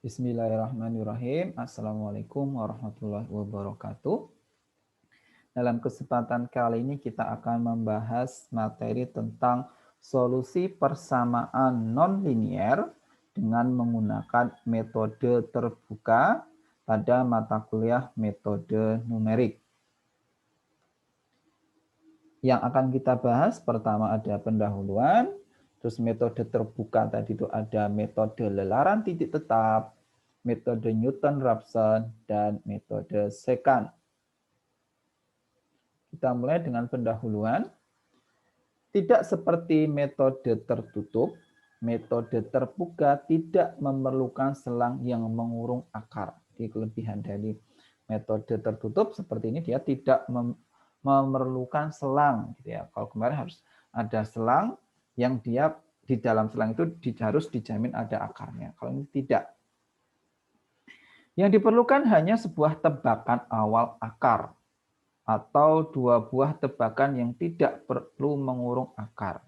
Bismillahirrahmanirrahim. Assalamualaikum warahmatullahi wabarakatuh. Dalam kesempatan kali ini kita akan membahas materi tentang solusi persamaan nonlinier dengan menggunakan metode terbuka pada mata kuliah metode numerik. Yang akan kita bahas pertama ada pendahuluan, terus metode terbuka tadi itu ada metode lelaran titik tetap, metode Newton-Raphson, dan metode secant. Kita mulai dengan pendahuluan. Tidak seperti metode tertutup, metode terbuka tidak memerlukan selang yang mengurung akar. Di kelebihan dari metode tertutup seperti ini, dia tidak memerlukan selang. Gitu ya. Kalau kemarin harus ada selang yang dia di dalam selang itu harus dijamin ada akarnya. Kalau ini tidak. Yang diperlukan hanya sebuah tebakan awal akar atau dua buah tebakan yang tidak perlu mengurung akar.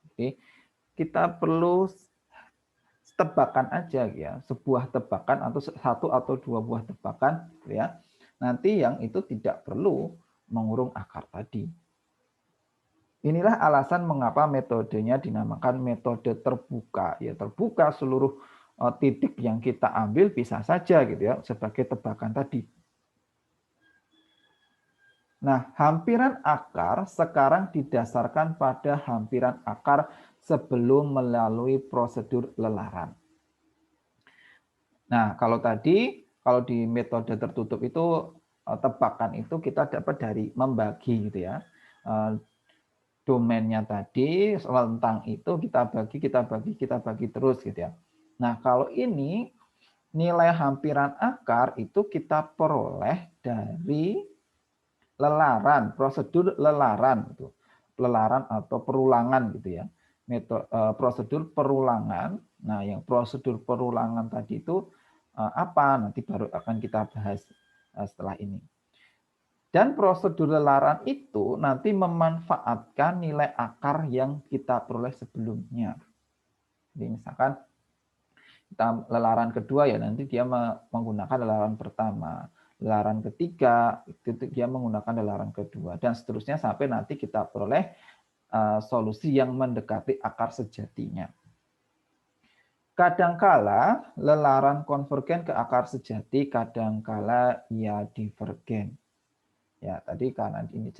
Oke, kita perlu tebakan aja ya, sebuah tebakan atau satu atau dua buah tebakan ya. Nanti yang itu tidak perlu mengurung akar tadi. Inilah alasan mengapa metodenya dinamakan metode terbuka. Ya, terbuka seluruh titik yang kita ambil bisa saja gitu ya sebagai tebakan tadi. Nah, hampiran akar sekarang didasarkan pada hampiran akar sebelum melalui prosedur lelaran. Nah, kalau di metode tertutup itu tebakan itu kita dapat dari membagi gitu ya. Domainnya tadi tentang itu kita bagi terus gitu ya. Nah, kalau ini nilai hampiran akar itu kita peroleh dari lelaran, prosedur lelaran itu. Lelaran atau perulangan gitu ya. Prosedur perulangan. Nah, yang prosedur perulangan tadi itu apa? Nanti baru akan kita bahas setelah ini. Dan prosedur lelaran itu nanti memanfaatkan nilai akar yang kita peroleh sebelumnya. Jadi misalkan kita lelaran kedua ya nanti dia menggunakan lelaran pertama. Lelaran ketiga itu dia menggunakan lelaran kedua dan seterusnya sampai nanti kita peroleh solusi yang mendekati akar sejatinya. Kadangkala lelaran konvergen ke akar sejati, kadangkala ia divergen. Ya, tadi karena ini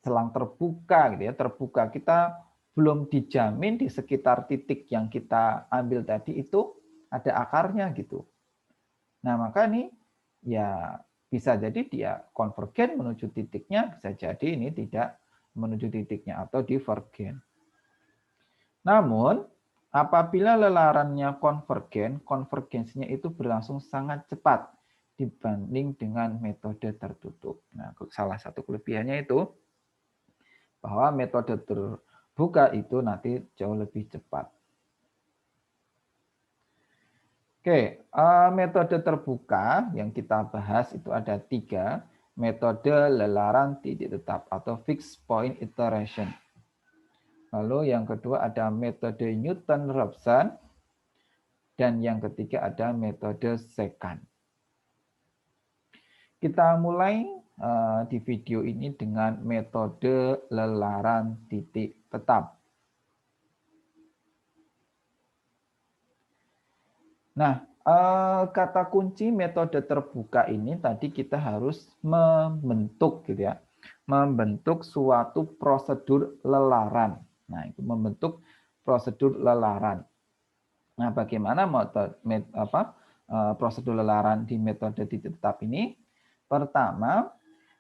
selang terbuka gitu ya, terbuka kita belum dijamin di sekitar titik yang kita ambil tadi itu ada akarnya gitu. Nah, maka ini ya bisa jadi dia konvergen menuju titiknya, bisa jadi ini tidak menuju titiknya atau divergen. Namun, apabila lelarannya konvergen, konvergensinya itu berlangsung sangat cepat dibanding dengan metode tertutup. Nah, salah satu kelebihannya itu bahwa metode terbuka itu nanti jauh lebih cepat. Oke, metode terbuka yang kita bahas itu ada 3, metode lelaran titik tetap atau fixed point iteration. Lalu yang kedua ada metode Newton-Raphson dan yang ketiga ada metode secant. Kita mulai di video ini dengan metode lelaran titik tetap. Nah, kata kunci metode terbuka ini tadi kita harus membentuk gitu ya. Membentuk suatu prosedur lelaran. Nah, itu membentuk prosedur lelaran. Nah, bagaimana prosedur lelaran di metode titik tetap ini? Pertama,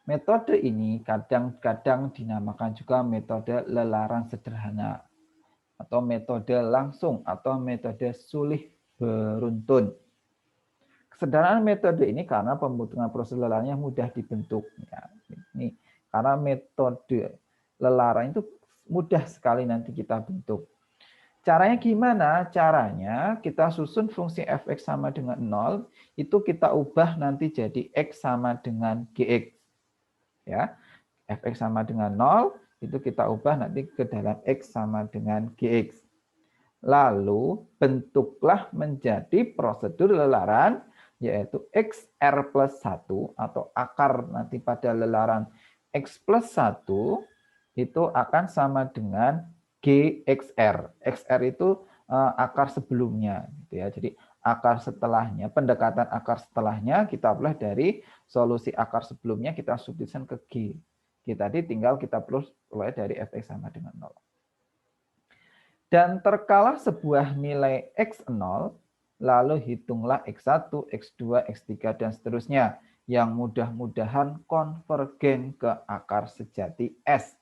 metode ini kadang-kadang dinamakan juga metode lelaran sederhana atau metode langsung atau metode sulih beruntun. Kesederhanaan metode ini karena pembentukan prosedur lelarannya mudah dibentuk. Ya, ini karena metode lelaran itu mudah sekali nanti kita bentuk. Caranya gimana? Caranya kita susun fungsi fx sama dengan 0, itu kita ubah nanti jadi x sama dengan gx. Ya, fx sama dengan 0, itu kita ubah nanti ke dalam x sama dengan gx. Lalu bentuklah menjadi prosedur lelaran, yaitu XR plus 1 atau akar nanti pada lelaran X plus 1 itu akan sama dengan GXR. XR itu akar sebelumnya, gitu ya. Jadi akar setelahnya, pendekatan akar setelahnya kita belah dari solusi akar sebelumnya kita substitusikan ke G. Tadi tinggal kita plus mulai dari Fx sama dengan 0. Dan terkala sebuah nilai X0, lalu hitunglah X1, X2, X3, dan seterusnya yang mudah-mudahan konvergen ke akar sejati S.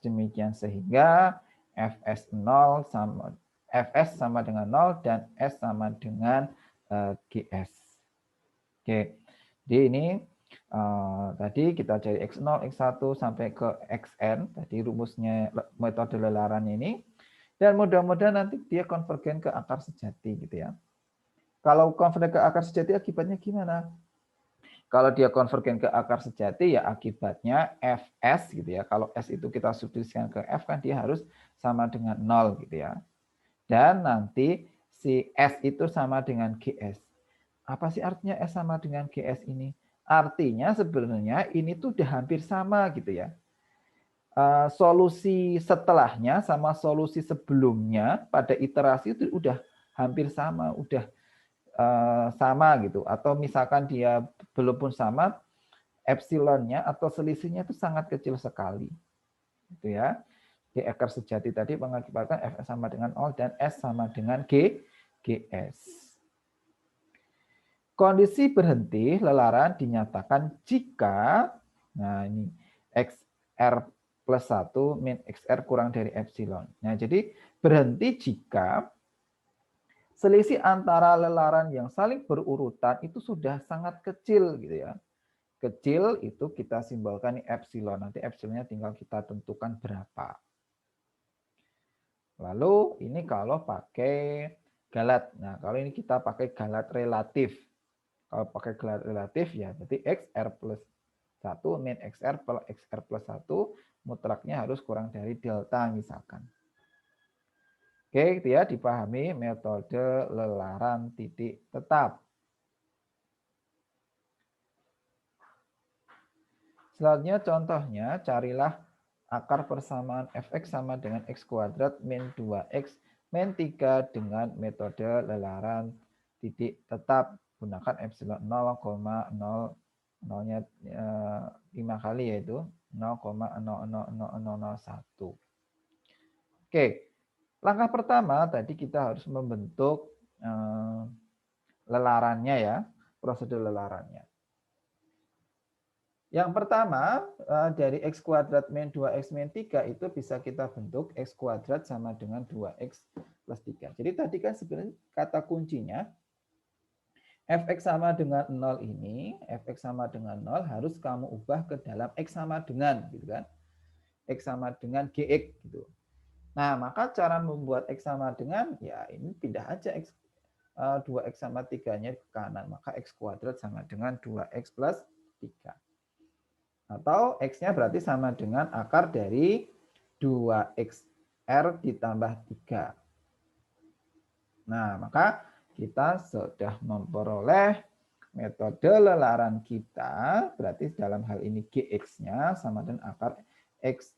Demikian sehingga Fs0 sama Fs sama dengan 0 dan S sama dengan GS. Oke, jadi ini tadi kita cari X0, X1 sampai ke Xn, tadi rumusnya metode lelaran ini. Dan mudah-mudahan nanti dia konvergen ke akar sejati gitu ya. Kalau konvergen ke akar sejati akibatnya gimana? Kalau dia konvergen ke akar sejati ya akibatnya Fs gitu ya. Kalau S itu kita substitusikan ke F kan dia harus sama dengan 0 gitu ya. Dan nanti si S itu sama dengan GS. Apa sih artinya S sama dengan GS ini? Artinya sebenarnya ini tuh udah hampir sama gitu ya. Solusi setelahnya sama solusi sebelumnya pada iterasi itu udah hampir sama, udah sama gitu. Atau misalkan dia belum pun sama, epsilonnya atau selisihnya itu sangat kecil sekali. Gitu ya. Di akar sejati tadi mengakibatkan Fs sama dengan 0 dan S sama dengan GS. Kondisi berhenti lelaran dinyatakan jika, nah ini XR plus 1 min XR kurang dari epsilon. Nah, jadi berhenti jika selisih antara lelaran yang saling berurutan itu sudah sangat kecil gitu ya. Kecil itu kita simbolkan ini epsilon. Nanti epsilonnya tinggal kita tentukan berapa. Lalu ini kalau pakai galat. Nah, kalau ini kita pakai galat relatif. Kalau pakai galat relatif ya berarti XR plus 1 min XR plus XR plus 1 mutlaknya harus kurang dari delta misalkan. Oke, itu ya dipahami metode lelaran titik tetap. Selanjutnya contohnya carilah akar persamaan Fx sama dengan X kuadrat min 2X min 3 dengan metode lelaran titik tetap. Gunakan epsilon 0,0 nya 5 kali yaitu 0,000001. Oke, langkah pertama tadi kita harus membentuk lelarannya ya, prosedur lelarannya. Yang pertama dari X kuadrat min 2X min 3 itu bisa kita bentuk X kuadrat sama dengan 2X plus 3. Jadi tadi kan sebenarnya kata kuncinya Fx sama dengan 0 ini, Fx sama dengan 0 harus kamu ubah ke dalam X sama dengan, gitu kan. X sama dengan Gx, gitu. Nah, maka cara membuat X sama dengan, ya ini pindah aja X, 2X sama 3-nya ke kanan. Maka X kuadrat sama dengan 2X plus 3. Atau X-nya berarti sama dengan akar dari 2XR ditambah 3. Nah, maka kita sudah memperoleh metode lelaran kita, berarti dalam hal ini Gx-nya sama dengan akar X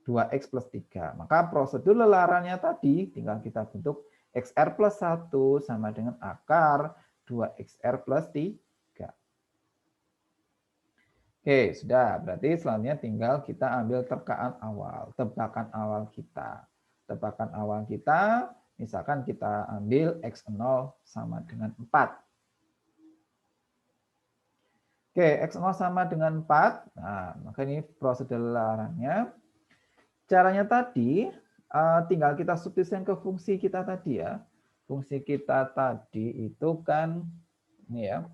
2X plus 3. Maka prosedur lelarannya tadi tinggal kita bentuk XR plus 1 sama dengan akar 2XR plus 3. Oke, sudah. Berarti selanjutnya tinggal kita ambil terkaan awal, tebakan awal kita. Tebakan awal kita, misalkan kita ambil X0 sama dengan 4. Oke, X0 sama dengan 4. Nah, maka ini prosedur lelarannya. Caranya tadi, tinggal kita substitusikan ke fungsi kita tadi ya. Fungsi kita tadi itu kan, ini ya,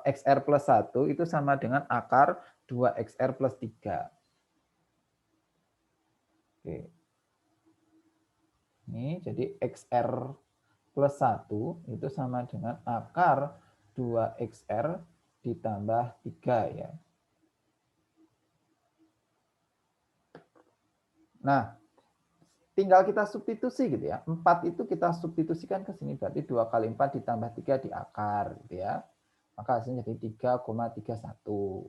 XR plus 1 itu sama dengan akar 2XR plus 3. Oke. Ini jadi XR plus 1 itu sama dengan akar 2XR ditambah 3 ya. Nah, tinggal kita substitusi gitu ya. 4 itu kita substitusikan ke sini, berarti 2 kali 4 ditambah 3 di akar gitu ya. Maka hasilnya jadi 3,31.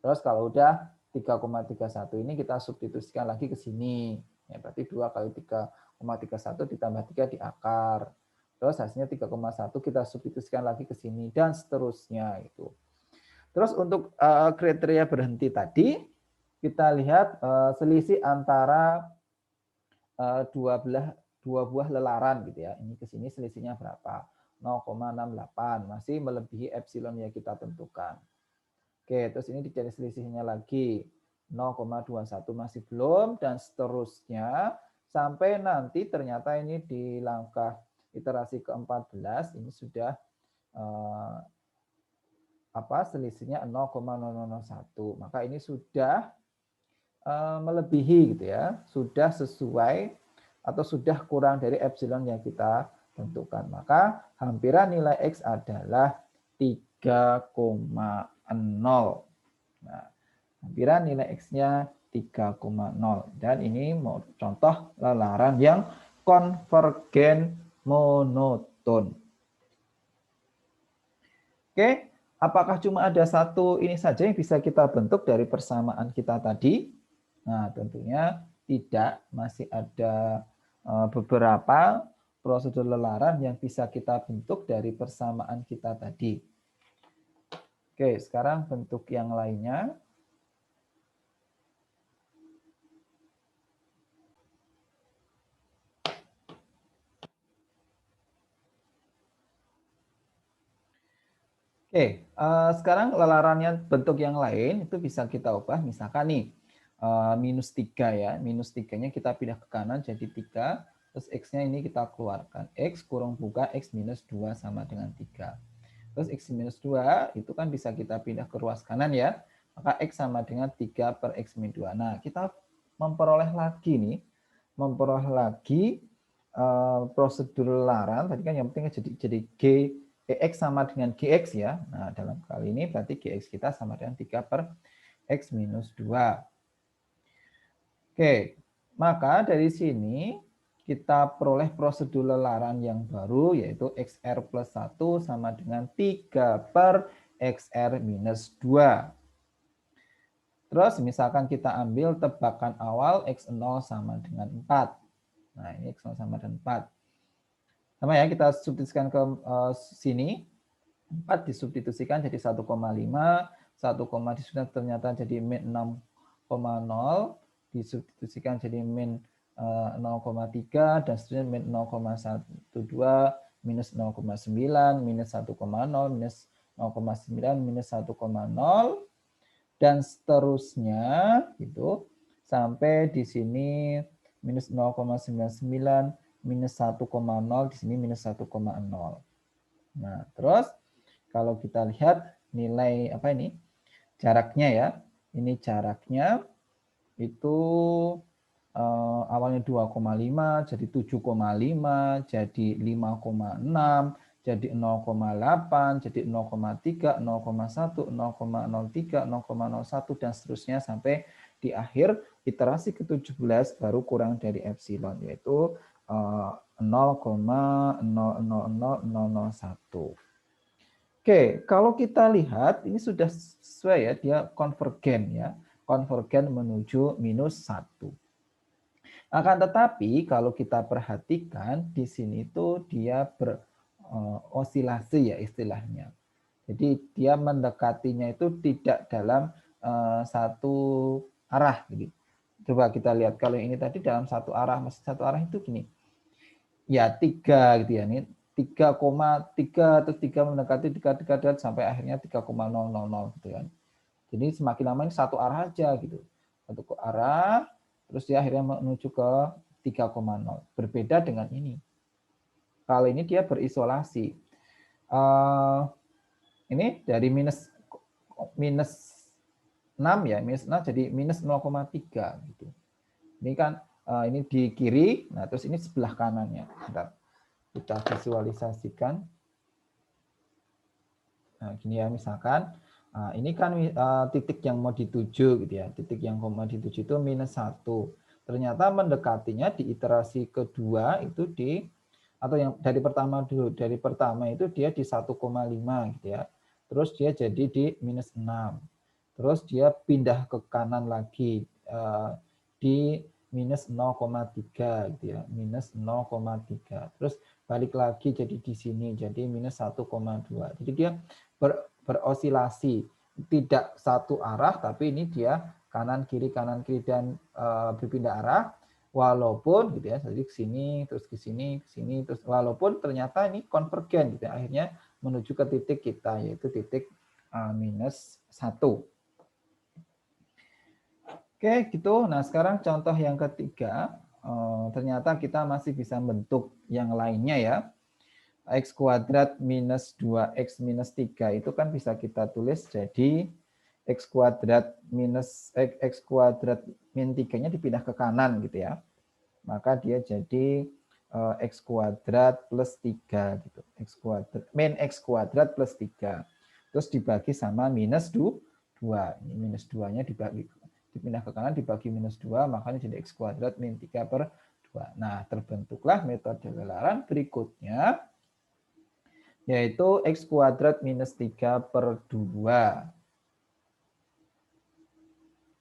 Terus kalau udah 3,31 ini kita substitusikan lagi ke sini. Ya, berarti 2 kali 3,31 ditambah 3 di akar. Terus hasilnya 3,1 kita substitusikan lagi ke sini dan seterusnya itu. Terus untuk kriteria berhenti tadi kita lihat selisih antara dua buah lelaran gitu ya. Ini ke sini selisihnya berapa? 0,68, masih melebihi epsilon yang kita tentukan. Oke, terus ini dicari selisihnya lagi. 0,21 masih belum dan seterusnya sampai nanti ternyata ini di langkah iterasi ke-14 ini sudah selisihnya 0,001. Maka ini sudah melebihi gitu ya, sudah sesuai atau sudah kurang dari epsilon yang kita tentukan. Maka hampiran nilai X adalah 3,0. Nah, hampiran nilai X-nya 3,0. Dan ini mau contoh lelaran yang konvergen monoton. Oke, apakah cuma ada satu ini saja yang bisa kita bentuk dari persamaan kita tadi? Nah, tentunya tidak, masih ada beberapa prosedur lelaran yang bisa kita bentuk dari persamaan kita tadi. Oke, sekarang bentuk yang lainnya. Oke, sekarang lelarannya bentuk yang lain itu bisa kita ubah, misalkan nih, minus 3 ya, minus 3-nya kita pindah ke kanan jadi 3, terus X-nya ini kita keluarkan, X kurung buka X minus 2 sama dengan 3. Terus X minus 2 itu kan bisa kita pindah ke ruas kanan ya, maka X sama dengan 3 per X min 2. Nah, kita memperoleh lagi prosedur lelaran, tadi kan yang penting jadi X sama dengan GX ya. Nah, dalam kali ini berarti GX kita sama dengan 3 per X minus 2. Oke, maka dari sini kita peroleh prosedur lelaran yang baru yaitu XR plus 1 sama dengan 3 per XR minus 2. Terus misalkan kita ambil tebakan awal X0 sama dengan 4. Nah, ini X0 sama dengan 4. Sama ya, kita substitusikan ke sini. 4 disubstitusikan jadi 1,5. 1, disubstitusikan ternyata jadi min 6,0. Disubstitusikan jadi min 0,3 dan seterusnya min 0,12 minus 0,9 minus 1,0 minus 0,9 minus 1,0 dan seterusnya gitu sampai di sini minus 0,99 minus 1,0 di sini minus 1,0. Nah, terus kalau kita lihat nilai apa ini? Jaraknya ya. Ini jaraknya itu awalnya 2,5 jadi 7,5 jadi 5,6 jadi 0,8 jadi 0,3 0,1 0,03 0,01 dan seterusnya sampai di akhir iterasi ke-17 baru kurang dari epsilon yaitu 0,000001. Oke, kalau kita lihat ini sudah sesuai ya, dia konvergen ya. Konvergen menuju minus 1. Akan tetapi kalau kita perhatikan di sini tuh dia berosilasi ya istilahnya. Jadi dia mendekatinya itu tidak dalam satu arah. Gitu. Coba kita lihat kalau ini tadi dalam satu arah, maksud satu arah itu gini. Ya 3 gitu ya. Ini 3,3 atau 3 mendekati 3 sampai akhirnya 3,000 gitu kan. Jadi semakin lama ini satu arah aja gitu. Satu ke arah, terus dia akhirnya menuju ke 3,0. Berbeda dengan ini. Kali ini dia berisolasi. Ini dari minus 6 ya, minus 6 jadi minus 0,3 gitu. Ini kan ini di kiri, nah terus ini sebelah kanannya. Bentar. Kita visualisasikan. Nah, gini ya misalkan, ini kan titik yang mau dituju gitu ya. Titik yang mau dituju itu minus 1. Ternyata mendekatinya di iterasi kedua itu atau yang dari pertama dulu, dari pertama itu dia di 1,5 gitu ya. Terus dia jadi di -6. Terus dia pindah ke kanan lagi di minus 0,3 gitu ya, minus 0,3. Terus balik lagi jadi di sini jadi minus 1,2. Jadi dia berosilasi, tidak satu arah tapi ini dia kanan kiri dan berpindah arah, walaupun gitu ya, jadi ke sini terus ke sini terus walaupun ternyata ini konvergen gitu ya, akhirnya menuju ke titik kita yaitu titik -1. Oke, gitu. Nah, sekarang contoh yang ketiga, ternyata kita masih bisa bentuk yang lainnya ya. X kuadrat minus 2X minus 3 itu kan bisa kita tulis jadi X kuadrat minus X kuadrat min 3-nya dipindah ke kanan gitu ya. Maka dia jadi X kuadrat plus 3 gitu. X kuadrat, min X kuadrat plus 3. Terus dibagi sama minus 2. Ini minus 2-nya dipindah ke kanan dibagi minus 2, makanya jadi X kuadrat min 3/2. Nah, terbentuklah metode lelaran berikutnya, yaitu X kuadrat minus 3/2.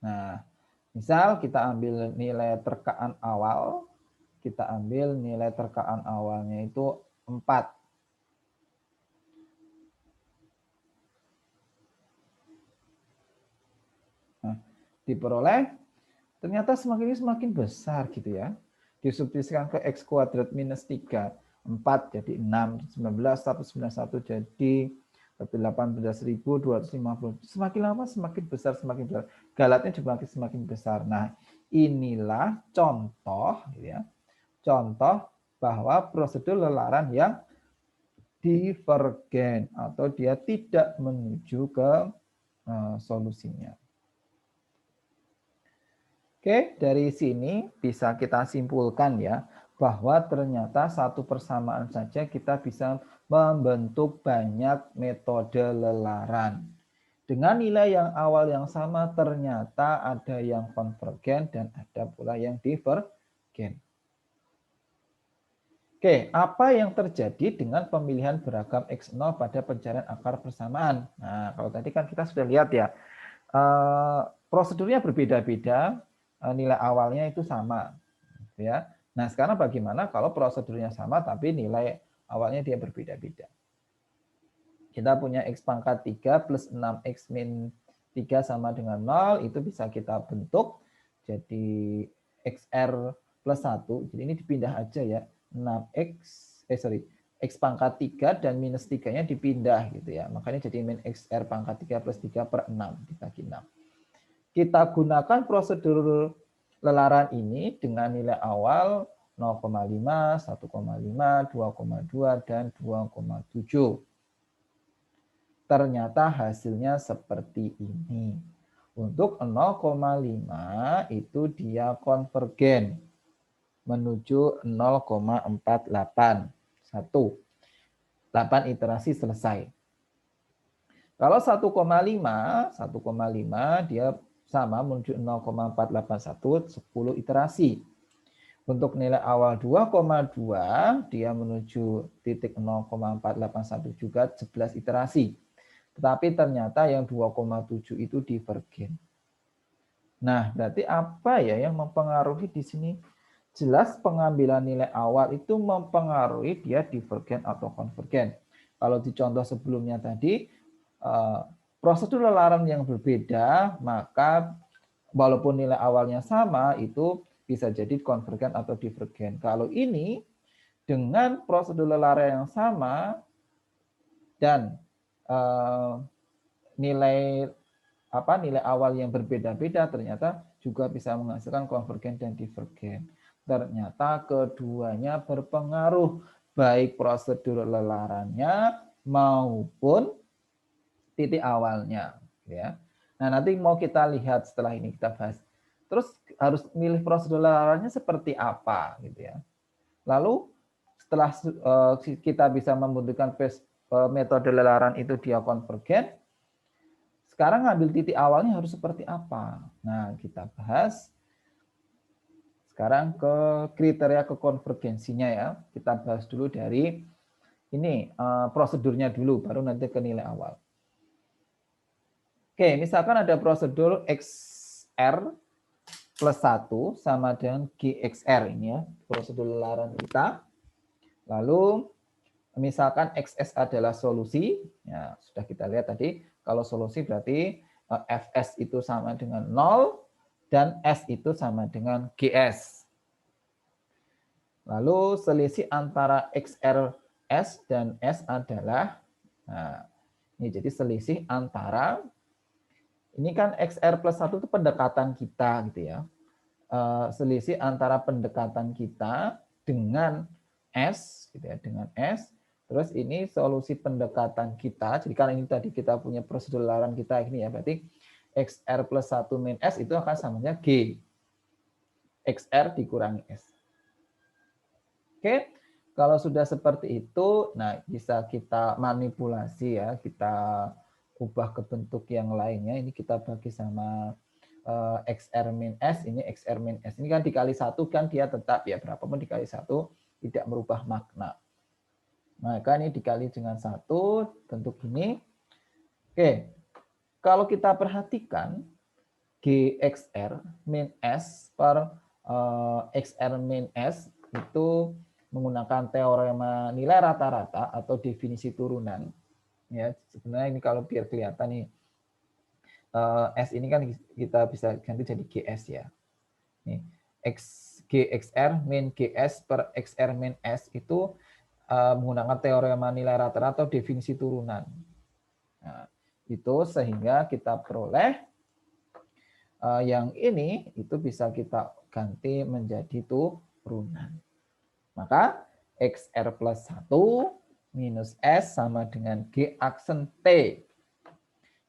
Nah, misal kita ambil nilai terkaan awal, kita ambil nilai terkaan awalnya itu 4. Nah, diperoleh, ternyata semakin besar gitu ya. Disubstitusikan ke X kuadrat minus 3. 4 jadi 6, 19, 191 jadi 18.250. Semakin lama semakin besar, galatnya semakin besar. Nah, inilah contoh ya. Contoh bahwa prosedur lelaran yang divergen atau dia tidak menuju ke solusinya. Oke, dari sini bisa kita simpulkan ya, bahwa ternyata satu persamaan saja kita bisa membentuk banyak metode lelaran. Dengan nilai yang awal yang sama, ternyata ada yang konvergen dan ada pula yang divergen. Oke, apa yang terjadi dengan pemilihan beragam X0 pada pencarian akar persamaan? Nah, kalau tadi kan kita sudah lihat ya, prosedurnya berbeda-beda, nilai awalnya itu sama, ya. Nah, sekarang bagaimana kalau prosedurnya sama tapi nilai awalnya dia berbeda-beda? Kita punya X pangkat 3 plus 6X min 3 sama dengan 0, itu bisa kita bentuk jadi XR plus 1. Jadi ini dipindah aja ya. 6X, X pangkat 3 dan minus 3-nya dipindah gitu ya. Makanya jadi min XR pangkat 3 plus 3/6 dibagi 6. Kita gunakan prosedur lelaran ini dengan nilai awal 0,5, 1,5, 2,2, dan 2,7. Ternyata hasilnya seperti ini. Untuk 0,5 itu dia konvergen menuju 0,48. 8 iterasi selesai. Kalau 1,5 dia sama menuju 0,481, 10 iterasi. Untuk nilai awal 2,2 dia menuju titik 0,481 juga 11 iterasi. Tetapi ternyata yang 2,7 itu divergen. Nah, berarti apa ya yang mempengaruhi di sini? Jelas pengambilan nilai awal itu mempengaruhi dia divergen atau konvergen. Kalau di contoh sebelumnya tadi, prosedur lelaran yang berbeda, maka walaupun nilai awalnya sama, itu bisa jadi konvergen atau divergen. Kalau ini, dengan prosedur lelaran yang sama, dan nilai awal yang berbeda-beda, ternyata juga bisa menghasilkan konvergen dan divergen. Ternyata keduanya berpengaruh, baik prosedur lelarannya maupun titik awalnya. Ya. Nah, nanti mau kita lihat setelah ini kita bahas. Terus harus milih prosedur lelarannya seperti apa, gitu ya. Lalu setelah kita bisa membentukkan metode lelaran itu dia konvergen, sekarang ngambil titik awalnya harus seperti apa? Nah, kita bahas Sekarang ke kriteria kekonvergensinya ya. Kita bahas dulu dari ini prosedurnya dulu, baru nanti ke nilai awal. Oke, misalkan ada prosedur XR plus 1 sama dengan GXR ini ya, prosedur lelaran kita. Lalu misalkan XS adalah solusi, ya sudah kita lihat tadi, kalau solusi berarti Fs itu sama dengan 0 dan S itu sama dengan GS. Lalu selisih antara XRS dan S adalah, nah, ini jadi selisih antara, ini kan XR plus 1 itu pendekatan kita gitu ya. Selisih antara pendekatan kita dengan S, gitu ya, dengan S. Terus ini solusi pendekatan kita. Jadi kan ini tadi kita punya prosedur lelaran kita ini ya, berarti XR plus 1 min S itu akan samanya G. XR dikurangi S. Oke, kalau sudah seperti itu, nah bisa kita manipulasi ya, kita ubah ke bentuk yang lainnya. Ini kita bagi sama XR min S, ini XR min S. Ini kan dikali 1 kan dia tetap ya, berapapun dikali 1 tidak merubah makna. Maka ini dikali dengan 1, bentuk ini. Oke, kalau kita perhatikan, GXR min S per XR min S itu menggunakan teorema nilai rata-rata atau definisi turunan. Ya, sebenarnya ini kalau biar kelihatan nih, S ini kan kita bisa ganti jadi GS ya. Nih, GXR min GS per XR min S itu menggunakan teorema nilai rata-rata atau definisi turunan. Nah, itu sehingga kita peroleh yang ini itu bisa kita ganti menjadi turunan. Maka XR plus 1 minus S sama dengan G aksen T.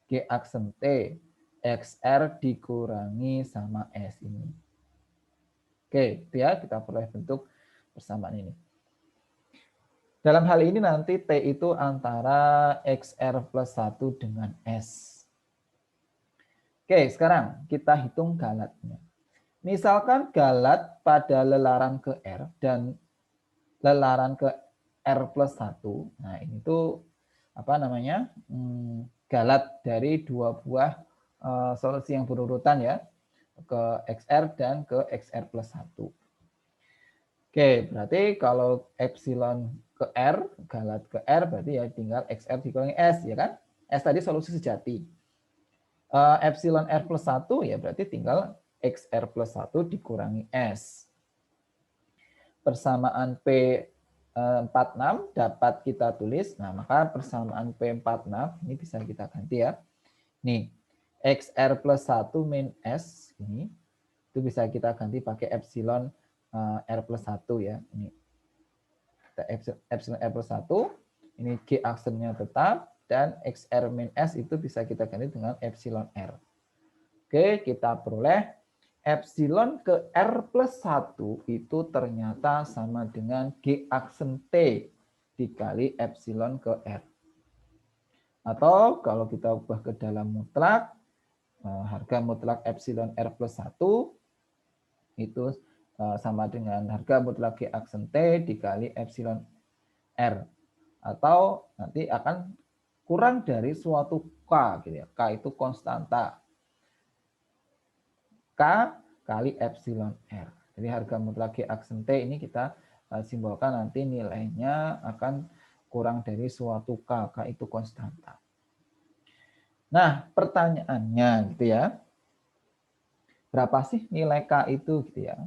G aksen T. XR dikurangi sama S ini. Oke, itu ya, kita peroleh bentuk persamaan ini. Dalam hal ini nanti T itu antara XR plus 1 dengan S. Oke, sekarang kita hitung galatnya. Misalkan galat pada lelaran ke R dan lelaran ke R plus 1. Nah, ini tuh apa namanya? Galat dari dua buah solusi yang berurutan ya, ke XR dan ke XR plus 1. Oke, berarti kalau epsilon ke R, galat ke R, berarti ya tinggal XR dikurangi S, ya kan? S tadi solusi sejati. Epsilon R plus 1, ya berarti tinggal XR plus 1 dikurangi S. Persamaan P46 dapat kita tulis, nah maka persamaan P46 ini bisa kita ganti ya. Nih, XR plus 1 min S, ini itu bisa kita ganti pakai epsilon R plus 1 ya. Ini epsilon R plus 1, ini G aksennya tetap, dan XR min S itu bisa kita ganti dengan epsilon R. Oke, kita peroleh epsilon ke R plus 1 itu ternyata sama dengan G aksen T dikali epsilon ke R. Atau kalau kita ubah ke dalam mutlak, harga mutlak epsilon R plus 1 itu sama dengan harga mutlak G aksen T dikali epsilon R. Atau nanti akan kurang dari suatu K, gitu ya. K itu konstanta. K kali epsilon R. Jadi harga mutlak G aksen T ini kita simbolkan nanti nilainya akan kurang dari suatu K. K itu konstanta. Nah, pertanyaannya gitu ya. Berapa sih nilai K itu gitu ya?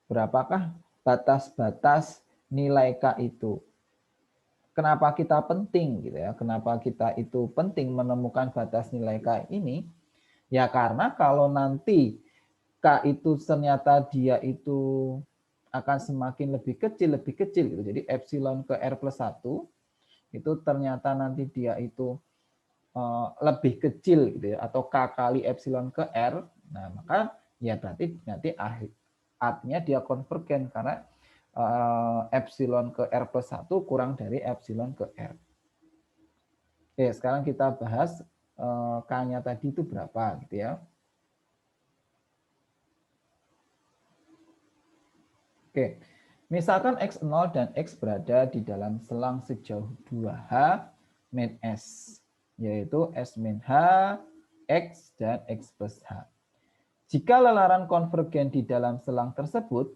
Berapakah batas-batas nilai K itu? Kenapa kita penting gitu ya? Kenapa kita itu penting menemukan batas nilai K ini? Ya karena kalau nanti K itu ternyata dia itu akan semakin lebih kecil gitu. Jadi epsilon ke R plus 1 itu ternyata nanti dia itu lebih kecil gitu ya, atau K kali epsilon ke R. Nah, maka ya berarti nanti artinya dia konvergen karena epsilon ke R plus 1 kurang dari epsilon ke R. Oke, sekarang kita bahas K-nya tadi itu berapa gitu ya. Oke, misalkan X0 dan X berada di dalam selang sejauh 2H min S, yaitu S min H, X, dan X plus H. Jika lelaran konvergen di dalam selang tersebut,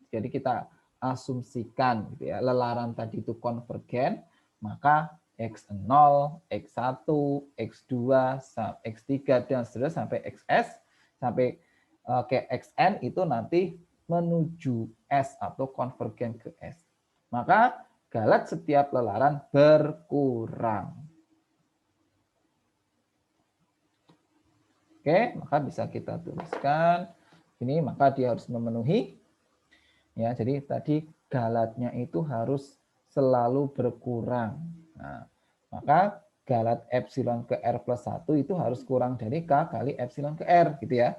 jadi kita asumsikan gitu ya, lelaran tadi itu konvergen, maka X0, X1, X2, X3, dan seterusnya sampai XS, sampai ke XN itu nanti menuju S atau konvergen ke S. Maka galat setiap lelaran berkurang. Oke, maka bisa kita tuliskan ini, maka dia harus memenuhi. Ya, jadi tadi galatnya itu harus selalu berkurang. Nah, maka galat epsilon ke R plus 1 itu harus kurang dari K kali epsilon ke R, gitu ya.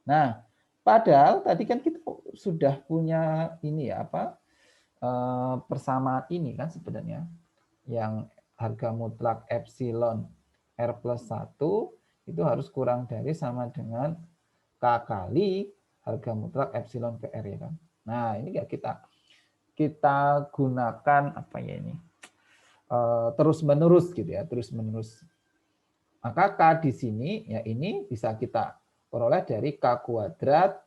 Nah, padahal tadi kan kita sudah punya ini ya, persamaan ini kan sebenarnya. Yang harga mutlak epsilon R plus 1 itu harus kurang dari sama dengan K kali harga mutlak epsilon ke R, ya kan. Nah, ini kita gunakan apa ya ini? Terus menerus gitu ya, terus menerus. Maka K di sini ya ini bisa kita peroleh dari K kuadrat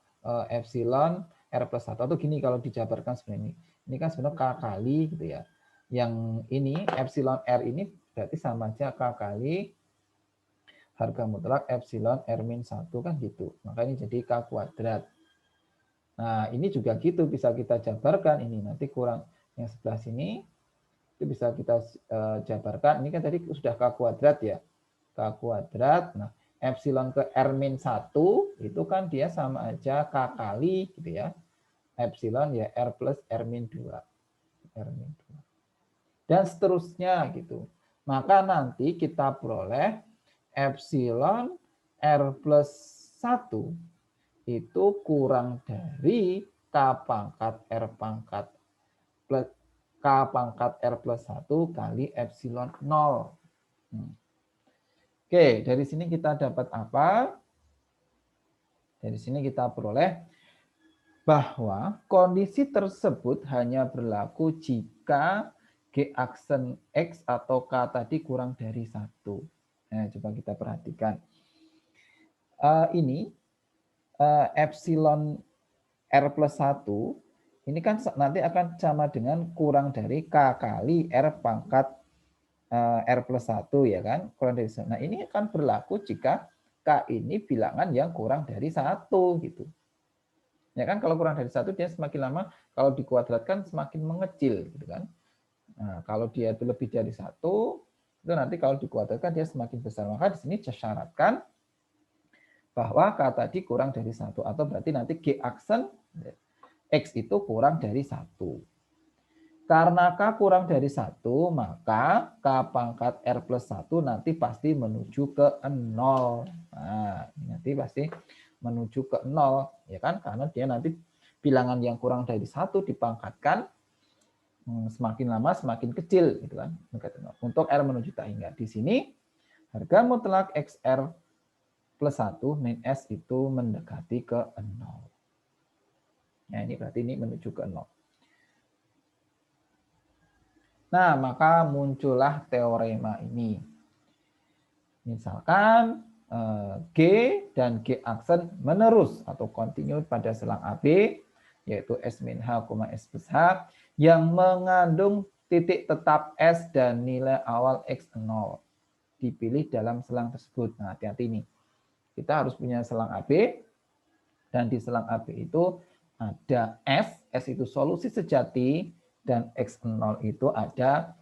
epsilon R plus 1, atau gini kalau dijabarkan sebenarnya ini kan sebenarnya K kali gitu ya. Yang ini epsilon R ini berarti sama aja K kali harga mutlak epsilon R min 1 kan gitu. Maka ini jadi K kuadrat. Nah, ini juga gitu bisa kita jabarkan, ini nanti kurang yang sebelah sini itu bisa kita jabarkan. Ini kan tadi sudah K kuadrat ya. K kuadrat. Nah, epsilon ke R min 1 itu kan dia sama aja K kali gitu ya. Epsilon ya R plus R min 2. R min 2. Dan seterusnya gitu. Maka nanti kita peroleh epsilon R plus 1 itu kurang dari K pangkat R pangkat plus K pangkat R plus 1 kali epsilon 0. Oke, dari sini kita dapat apa? Dari sini kita peroleh bahwa kondisi tersebut hanya berlaku jika G aksen X atau K tadi kurang dari 1. Nah, coba kita perhatikan. Ini epsilon R plus 1 ini kan nanti akan sama dengan kurang dari K kali R pangkat R plus 1 ya kan. Kurang dari 1. Nah, ini akan berlaku jika K ini bilangan yang kurang dari 1 gitu. Ya kan, kalau kurang dari 1 dia semakin lama kalau dikuadratkan semakin mengecil gitu kan. Nah, kalau dia itu lebih dari 1 itu nanti kalau dikuadratkan dia semakin besar. Maka di sini disyaratkan bahwa K tadi kurang dari 1, atau berarti nanti G aksen X itu kurang dari 1. Karena K kurang dari 1, maka K pangkat R plus 1 nanti pasti menuju ke 0. Nah, nanti pasti menuju ke 0, ya kan? Karena dia nanti bilangan yang kurang dari 1 dipangkatkan, semakin lama semakin kecil, gitu kan? Untuk R menuju tak hingga. Di sini, harga mutlak XR plus 1 min S itu mendekati ke 0. Nah, ini berarti ini menuju ke 0. Nah, maka muncullah teorema ini. Misalkan G dan G aksen menerus atau kontinu pada selang AB, yaitu S min H, S plus H, yang mengandung titik tetap S dan nilai awal X0 dipilih dalam selang tersebut. Nah, hati-hati nih. Kita harus punya selang AB, dan di selang AB itu ada S itu solusi sejati, dan X0 itu ada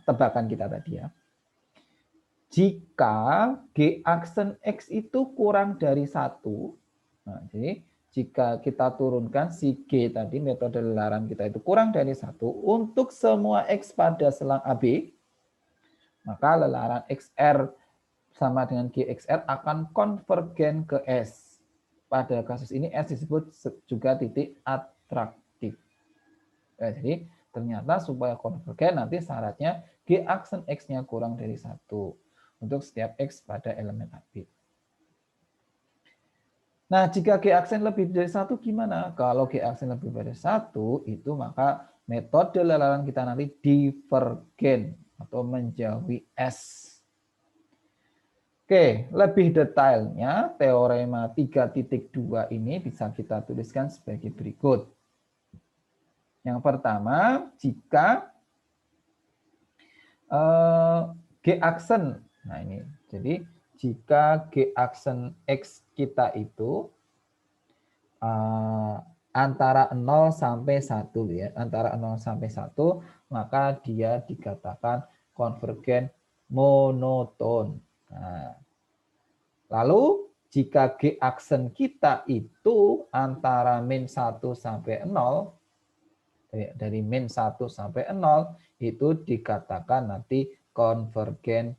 tebakan kita tadi ya. Jika G aksen X itu kurang dari 1, nah, jadi jika kita turunkan si G tadi, metode lelaran kita itu kurang dari 1 untuk semua X pada selang AB, maka lelaran XR sama dengan GXR akan konvergen ke S. Pada kasus ini S disebut juga titik atraktif. Nah, jadi ternyata supaya konvergen nanti syaratnya G aksen X-nya kurang dari 1 untuk setiap X pada elemen AB. Nah, jika G aksen lebih dari 1 gimana? Kalau G aksen lebih dari 1, itu maka metode lelaran kita nanti divergen atau menjauhi S. Oke, lebih detailnya teorema 3.2 ini bisa kita tuliskan sebagai berikut. Yang pertama, jika G aksen, nah ini, jadi jika G aksen X kita itu antara 0 sampai 1 ya, antara 0 sampai 1, maka dia dikatakan konvergen monoton. Nah, lalu jika G aksen kita itu antara min 1 sampai 0, dari min 1 sampai 0, itu dikatakan nanti konvergen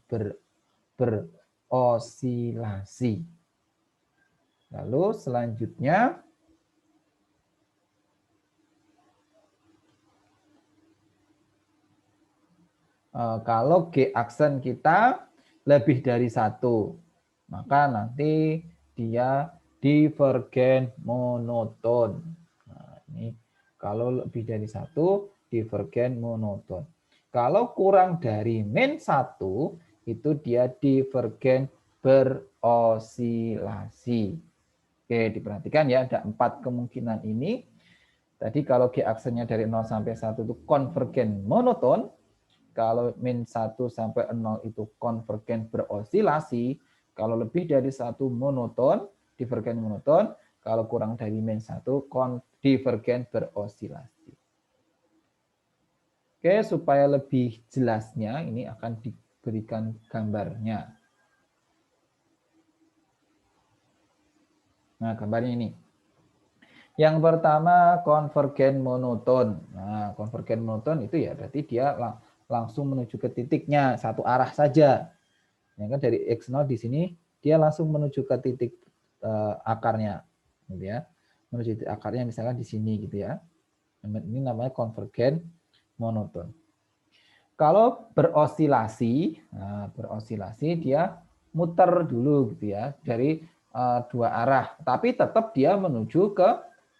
berosilasi. Lalu selanjutnya, kalau G aksen kita lebih dari 1, maka nanti dia divergen monoton. Nah, ini kalau lebih dari 1, divergen monoton. Kalau kurang dari min 1, itu dia divergen berosilasi. Oke, diperhatikan ya, ada 4 kemungkinan ini. Tadi kalau G aksennya dari 0 sampai 1 itu konvergen monoton. Kalau min 1 sampai 0 itu konvergen berosilasi. Kalau lebih dari 1 monoton, divergen monoton. Kalau kurang dari min 1, divergen berosilasi. Oke, supaya lebih jelasnya, ini akan diberikan gambarnya. Nah, gambarnya ini. Yang pertama, konvergen monoton. Nah, konvergen monoton itu ya berarti dia langsung menuju ke titiknya, satu arah saja. Ya kan, dari X0 di sini dia langsung menuju ke titik akarnya, gitu ya. Menuju titik akarnya misalnya di sini gitu ya. Ini namanya konvergen monoton. Kalau berosilasi, nah, berosilasi dia muter dulu gitu ya, dari dua arah, tapi tetap dia menuju ke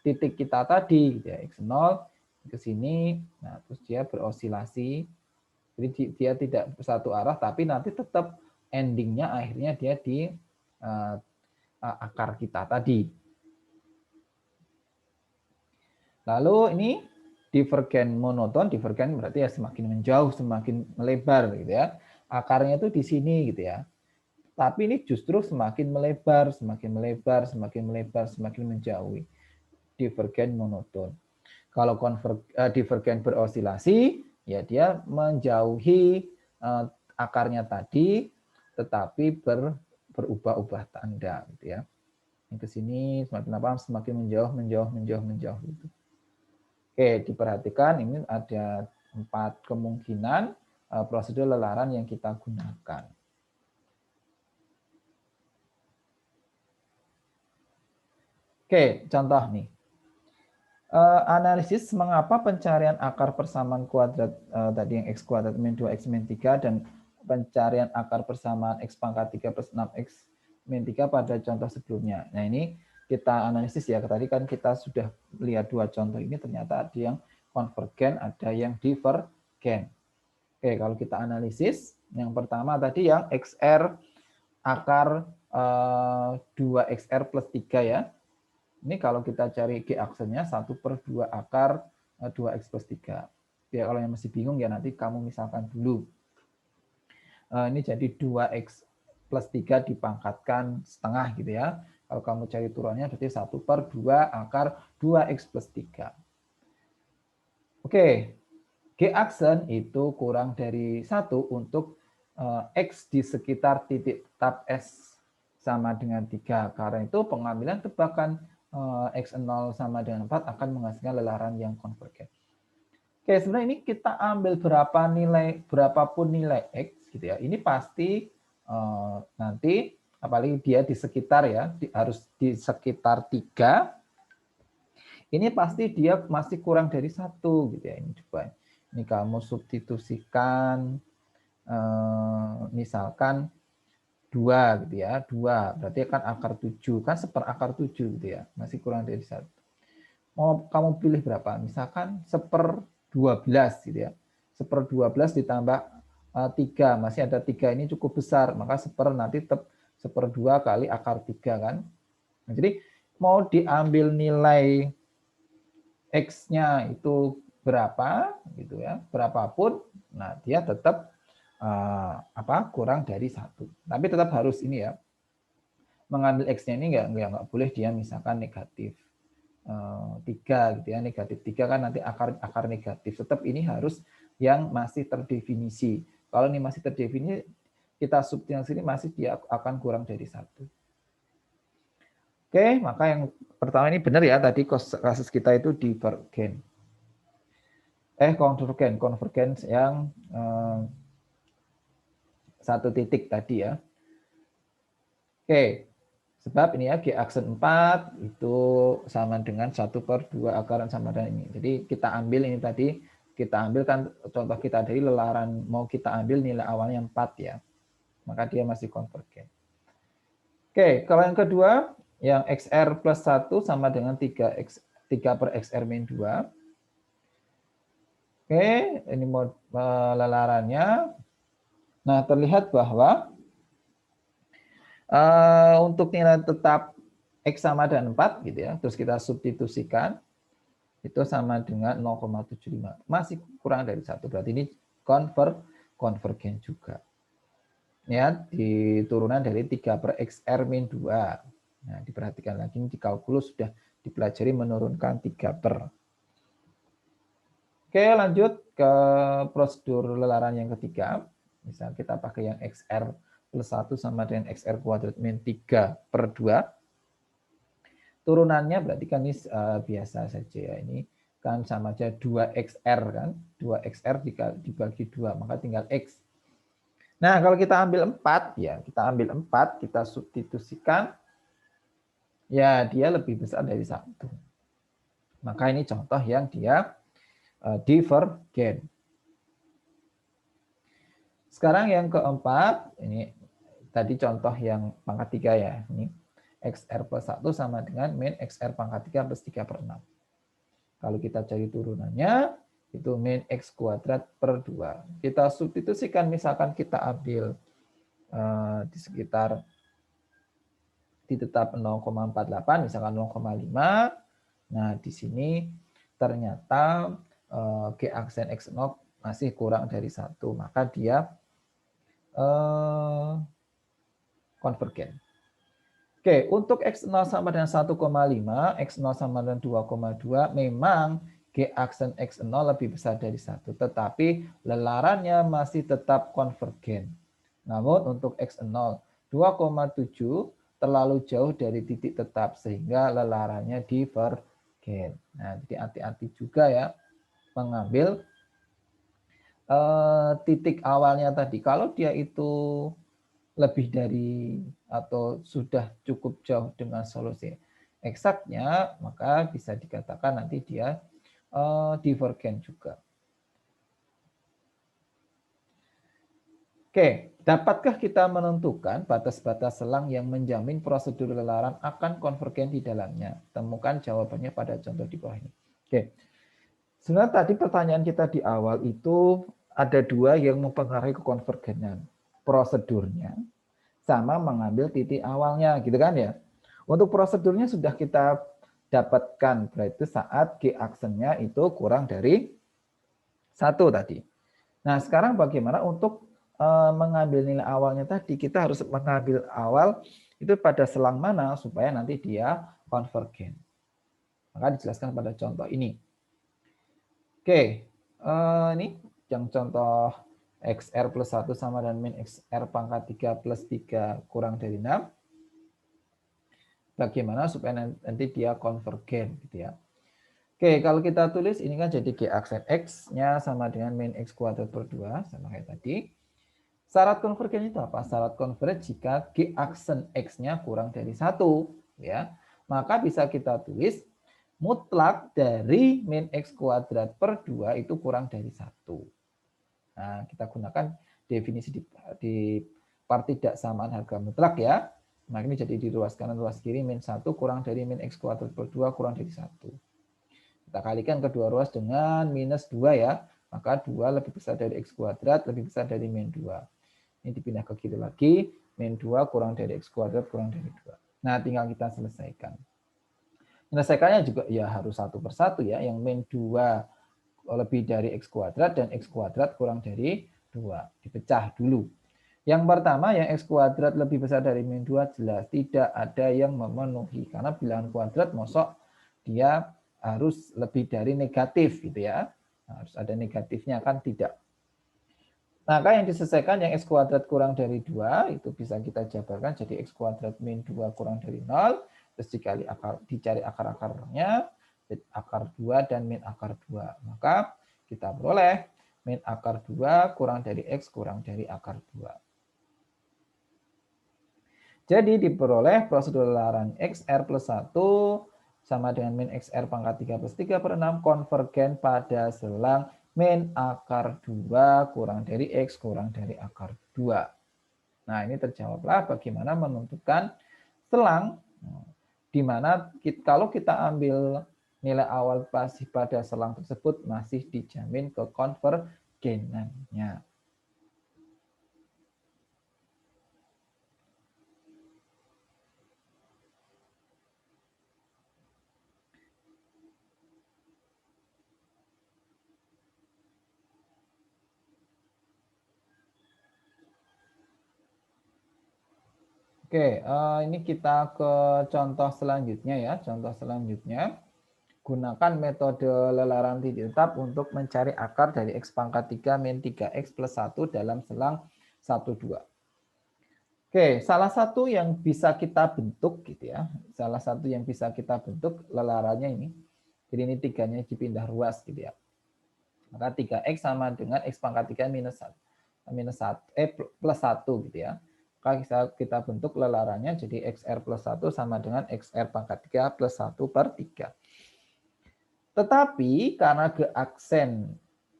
titik kita tadi gitu ya, X0 ke sini. Nah, terus dia berosilasi. Jadi dia tidak satu arah, tapi nanti tetap endingnya akhirnya dia di akar kita tadi. Lalu ini divergen monoton, divergen berarti ya semakin menjauh, semakin melebar gitu ya. Akarnya itu di sini gitu ya. Tapi ini justru semakin melebar, semakin melebar, semakin melebar, semakin menjauhi. Divergen monoton. Kalau divergen berosilasi, ya dia menjauhi akarnya tadi, tetapi berubah-ubah tanda, gitu ya. Yang ke sini semakin apa? Semakin menjauh, menjauh, menjauh, menjauh. Gitu. Oke, diperhatikan ini ada 4 kemungkinan prosedur lelaran yang kita gunakan. Oke, contoh nih. Analisis mengapa pencarian akar persamaan kuadrat tadi yang x kuadrat min 2x min 3 dan pencarian akar persamaan x pangkat 3 plus 6x min 3 pada contoh sebelumnya. Nah, ini kita analisis ya. Tadi kan kita sudah lihat 2 contoh ini, ternyata ada yang konvergen, ada yang divergen. Oke, kalau kita analisis, yang pertama tadi yang XR akar 2XR plus 3 ya. Ini kalau kita cari G aksennya 1/2 akar 2X plus 3. Ya, kalau yang masih bingung ya nanti kamu misalkan dulu. Ini jadi 2X plus 3 dipangkatkan setengah gitu ya. Kalau kamu cari turunnya berarti 1/2 akar 2X plus 3. Oke, G aksen itu kurang dari 1 untuk X di sekitar titik tetap S sama dengan 3. Karena itu pengambilan tebakan X0 sama dengan 4 akan menghasilkan lelaran yang konvergen. Oke, sebenarnya ini kita ambil berapapun nilai X gitu ya. Ini pasti nanti apalagi dia di sekitar ya, harus di sekitar 3. Ini pasti dia masih kurang dari 1 gitu ya. Ini coba. Ini kamu substitusikan misalkan 2 gitu ya. 2 berarti kan akar 7, kan seperakar 7 gitu ya. Masih kurang dari 1. Mau kamu pilih berapa? Misalkan 1/12 gitu ya. 1/12 ditambah 3, masih ada 3 ini cukup besar, maka nanti tetap 1/2 kali akar 3 kan. Nah, jadi mau diambil nilai X-nya itu berapa gitu ya, berapapun, nah dia tetap kurang dari 1. Tapi tetap harus ini ya, mengambil X-nya ini nggak boleh dia misalkan negatif 3 gitu ya, negatif 3 kan nanti akar negatif. Tetap ini harus yang masih terdefinisi. Kalau ini masih terdefinisi, kita substitusi sini masih dia akan kurang dari 1. Oke, maka yang pertama ini benar ya, tadi kasus kita itu divergen. Konvergen yang 1 titik tadi ya. Oke, sebab ini ya G aksen 4 itu sama dengan 1/2 akaran sama dengan ini. Jadi kita ambil ini tadi, kita ambil kan contoh kita dari lelaran, mau kita ambil nilai awalnya 4 ya. Maka dia masih konvergen. Oke, kalau yang kedua, yang XR plus 1 sama dengan 3/XR-2. Oke, ini lelarannya. Nah, terlihat bahwa untuk nilai tetap X sama dengan 4 gitu ya, terus kita substitusikan, itu sama dengan 0,75. Masih kurang dari 1, berarti ini konvergen juga. Ya, di turunan dari 3/XR-2. Nah, diperhatikan lagi, di kalkulus sudah dipelajari menurunkan 3/. Oke, lanjut ke prosedur lelaran yang ketiga. Misal kita pakai yang XR plus 1 sama dengan XR kuadrat min 3/2. Turunannya berarti kan ini biasa saja ya. Ini kan sama aja 2XR kan. 2XR dibagi 2, maka tinggal X. Nah, kalau kita ambil 4, ya kita ambil 4, kita substitusikan, ya dia lebih besar dari 1. Maka ini contoh yang dia divergen. Sekarang yang keempat, ini tadi contoh yang pangkat 3 ya. Ini XR plus 1 sama dengan min XR pangkat 3 plus 3/6. Kalau kita cari turunannya, itu min X kuadrat per 2. Kita substitusikan, misalkan kita ambil di sekitar ditetap 0,48, misalkan 0,5. Nah, di sini ternyata G aksen X0 masih kurang dari 1, maka dia konvergen. Oke, untuk X0 sama dengan 1,5, X0 sama dengan 2,2, memang G aksen X0 lebih besar dari 1, tetapi lelarannya masih tetap konvergen. Namun untuk X0, 2,7 terlalu jauh dari titik tetap, sehingga lelarannya divergen. Nah, jadi hati-hati juga ya mengambil titik awalnya tadi. Kalau dia itu lebih dari atau sudah cukup jauh dengan solusi eksaknya, maka bisa dikatakan nanti dia divergen juga. Oke, dapatkah kita menentukan batas-batas selang yang menjamin prosedur lelaran akan konvergen di dalamnya? Temukan jawabannya pada contoh di bawah ini. Oke, sebenarnya tadi pertanyaan kita di awal itu ada 2 yang mempengaruhi kekonvergenan. Prosedurnya sama mengambil titik awalnya, gitu kan ya. Untuk prosedurnya sudah kita dapatkan, berarti saat G aksennya itu kurang dari 1 tadi. Nah, sekarang bagaimana untuk mengambil nilai awalnya tadi? Kita harus mengambil awal itu pada selang mana supaya nanti dia konvergen. Maka dijelaskan pada contoh ini. Oke, ini yang contoh XR plus 1 sama dengan min XR pangkat 3 plus 3 kurang dari 6. Bagaimana supaya nanti dia konvergen gitu ya. Oke, kalau kita tulis ini kan jadi G aksen X-nya sama dengan min X kuadrat per 2, sama kayak tadi. Syarat konvergen itu apa? Syarat konvergen jika G aksen X-nya kurang dari 1. Ya. Maka bisa kita tulis mutlak dari min X kuadrat per 2 itu kurang dari 1. Nah, kita gunakan definisi di partidaksamaan harga mutlak ya. Nah, ini jadi diruas kanan ruas kiri min 1 kurang dari min X kuadrat per 2 kurang dari 1. Kita kalikan kedua ruas dengan minus 2 ya. Maka 2 lebih besar dari X kuadrat, lebih besar dari min 2. Ini dipindah ke kiri lagi, min 2 kurang dari X kuadrat kurang dari 2. Nah, tinggal kita selesaikan. Menyelesaikannya juga ya harus satu persatu ya. Yang min 2 lebih dari X kuadrat dan X kuadrat kurang dari 2. Dipecah dulu. Yang pertama, yang X kuadrat lebih besar dari min 2 jelas tidak ada yang memenuhi. Karena bilangan kuadrat mosok dia harus lebih dari negatif gitu ya. Harus ada negatifnya kan tidak. Maka yang diselesaikan yang X kuadrat kurang dari 2 itu bisa kita jabarkan jadi X kuadrat min 2 kurang dari 0. Terus dicari akar-akarnya, akar 2 dan min akar 2. Maka kita peroleh min akar 2 kurang dari X kurang dari akar 2. Jadi diperoleh prosedur lelaran XR plus 1 sama dengan min XR pangkat 3 plus 3 per 6 konvergen pada selang min akar 2 kurang dari X kurang dari akar 2. Nah, ini terjawablah bagaimana menentukan selang di mana kalau kita ambil nilai awal pasti pada selang tersebut masih dijamin kekonvergenannya. Oke, ini kita ke contoh selanjutnya ya. Contoh selanjutnya, gunakan metode lelaran titik tetap untuk mencari akar dari X pangkat 3 min 3X plus 1 dalam selang 1, 2. Oke, salah satu yang bisa kita bentuk gitu ya. Salah satu yang bisa kita bentuk lelarannya ini. Jadi ini 3-nya dipindah ruas gitu ya. Maka 3X sama dengan X pangkat 3 minus 1, plus 1 gitu ya. Maka kita bentuk lelarannya jadi XR plus 1 sama dengan XR pangkat 3 plus 1 per 3. Tetapi karena keaksen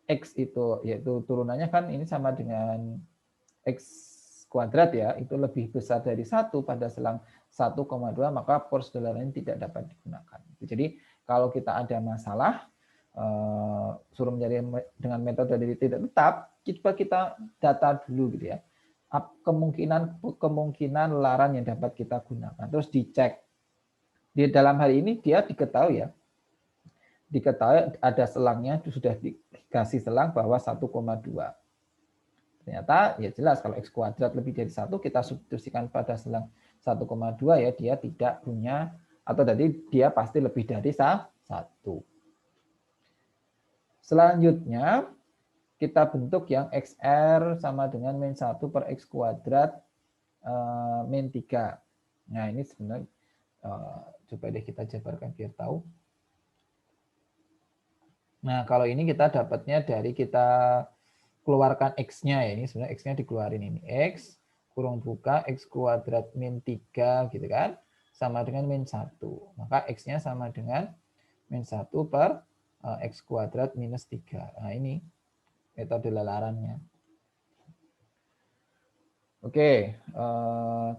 X itu, yaitu turunannya kan ini sama dengan X kuadrat ya, itu lebih besar dari 1 pada selang 1,2, maka prosedur lelaran tidak dapat digunakan. Jadi kalau kita ada masalah, suruh mencari dengan metode dari tidak tetap, coba kita data dulu gitu ya. Kemungkinan lelaran yang dapat kita gunakan. Terus dicek. Di dalam hal ini dia diketahui ya. Diketahui ada selangnya sudah dikasih selang bahwa 1,2. Ternyata ya jelas kalau X kuadrat lebih dari 1 kita substitusikan pada selang 1,2 ya dia tidak punya atau tadi dia pasti lebih dari 1. Selanjutnya kita bentuk yang XR sama dengan min 1 per X kuadrat min 3. Nah ini sebenarnya coba deh kita jabarkan biar tahu. Nah kalau ini kita dapatnya dari kita keluarkan X-nya ya. Ini sebenarnya X-nya dikeluarin ini. X kurung buka X kuadrat min 3 gitu kan. Sama dengan min 1. Maka X-nya sama dengan min 1 per X kuadrat minus 3. Nah ini metode lelarannya. Oke,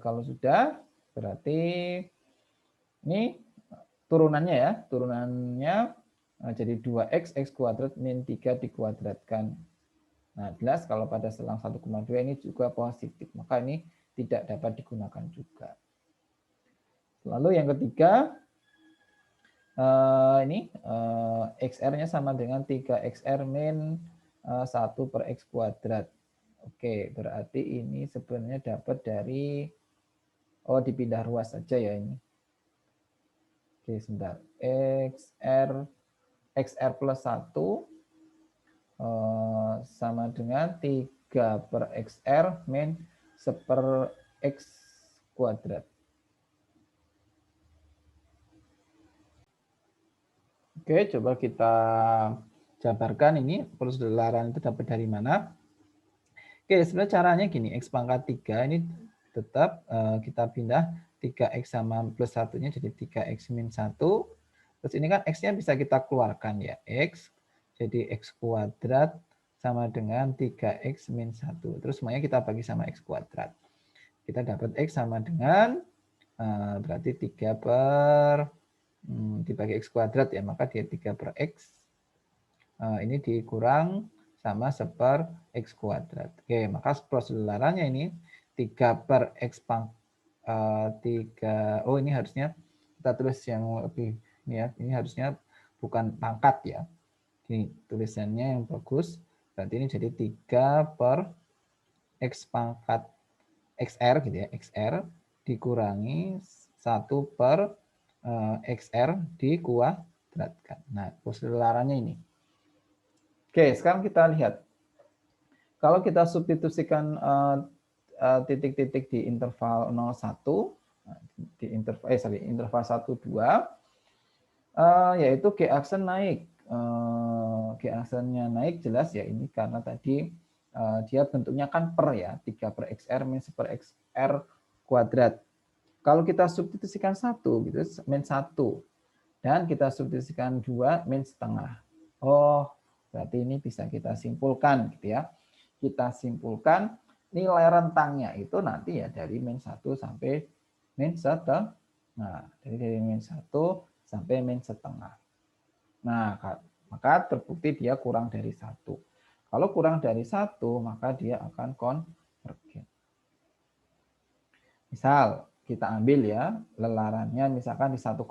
kalau sudah berarti ini turunannya ya. Turunannya jadi 2X, X kuadrat min 3 dikuadratkan. Nah, jelas kalau pada selang 1,2 ini juga positif. Maka ini tidak dapat digunakan juga. Lalu yang ketiga, ini XR-nya sama dengan 3XR min 1 per X kuadrat. Oke, berarti ini sebenarnya dapat dari, dipindah ruas saja ya ini. Oke, sebentar. XR plus 1 sama dengan 3 per XR min 1 per X kuadrat. Oke, coba kita jabarkan ini prosedur lelaran itu dapat dari mana. Oke, sebenarnya caranya gini, X pangkat 3 ini tetap kita pindah 3X sama plus 1-nya jadi 3X min 1. Terus ini kan X-nya bisa kita keluarkan ya. X jadi X kuadrat sama dengan 3X min 1. Terus semuanya kita bagi sama X kuadrat. Kita dapat X sama dengan berarti 3 per dibagi X kuadrat ya, maka dia 3 per X. Ini dikurang sama 1 X kuadrat. Oke, maka proseduralannya ini 3 per X 3. Oh, ini harusnya kita tulis yang lebih ini ya. Ini harusnya bukan pangkat ya. Ini tulisannya yang bagus. Berarti ini jadi 3 per X pangkat XR gitu ya. XR dikurangi 1 per XR dikuadratkan. Nah, proseduralannya ini. Oke, sekarang kita lihat. Kalau kita substitusikan titik-titik di interval 0,1, di interval 1, 2, yaitu G aksen naik. G aksennya naik jelas ya ini karena tadi dia bentuknya kan per ya, 3 per XR min 1 per XR kuadrat. Kalau kita substitusikan 1 gitu, min 1. Dan kita substitusikan 2 min setengah. Oh, berarti ini bisa kita simpulkan gitu ya. Kita simpulkan nilai rentangnya itu nanti ya dari min 1 sampai min setengah. Nah, dari min 1 sampai min setengah. Nah, maka terbukti dia kurang dari 1. Kalau kurang dari 1, maka dia akan konvergen. Misal, kita ambil ya lelarannya misalkan di 1,5.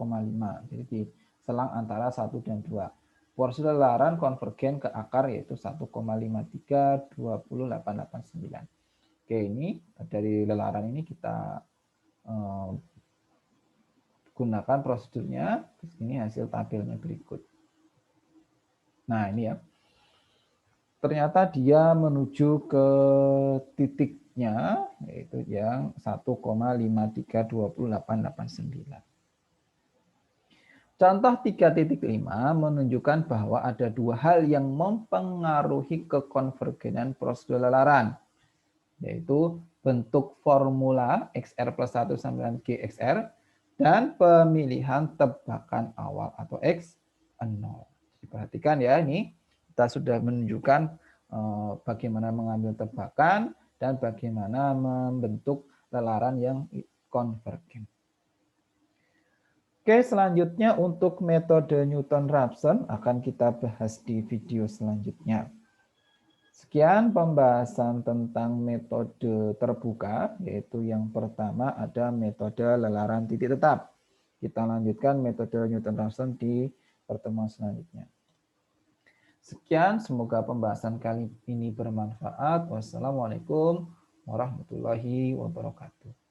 Jadi di selang antara 1 dan 2. Porsi lelaran konvergen ke akar yaitu 1,53 20,889. Oke, ini dari lelaran ini kita gunakan prosedurnya. Ini hasil tabelnya berikut. Nah, ini ya. Ternyata dia menuju ke titiknya yaitu yang 1,532889. Contoh 3.5 menunjukkan bahwa ada dua hal yang mempengaruhi kekonvergenan prosedur lelaran, yaitu bentuk formula XR plus 1 sama dengan GXR dan pemilihan tebakan awal atau X0. Perhatikan ya, ini kita sudah menunjukkan bagaimana mengambil tebakan dan bagaimana membentuk lelaran yang konvergen. Oke, selanjutnya untuk metode Newton-Raphson akan kita bahas di video selanjutnya. Sekian pembahasan tentang metode terbuka, yaitu yang pertama ada metode lelaran titik tetap. Kita lanjutkan metode Newton-Raphson di pertemuan selanjutnya. Sekian, semoga pembahasan kali ini bermanfaat. Wassalamualaikum warahmatullahi wabarakatuh.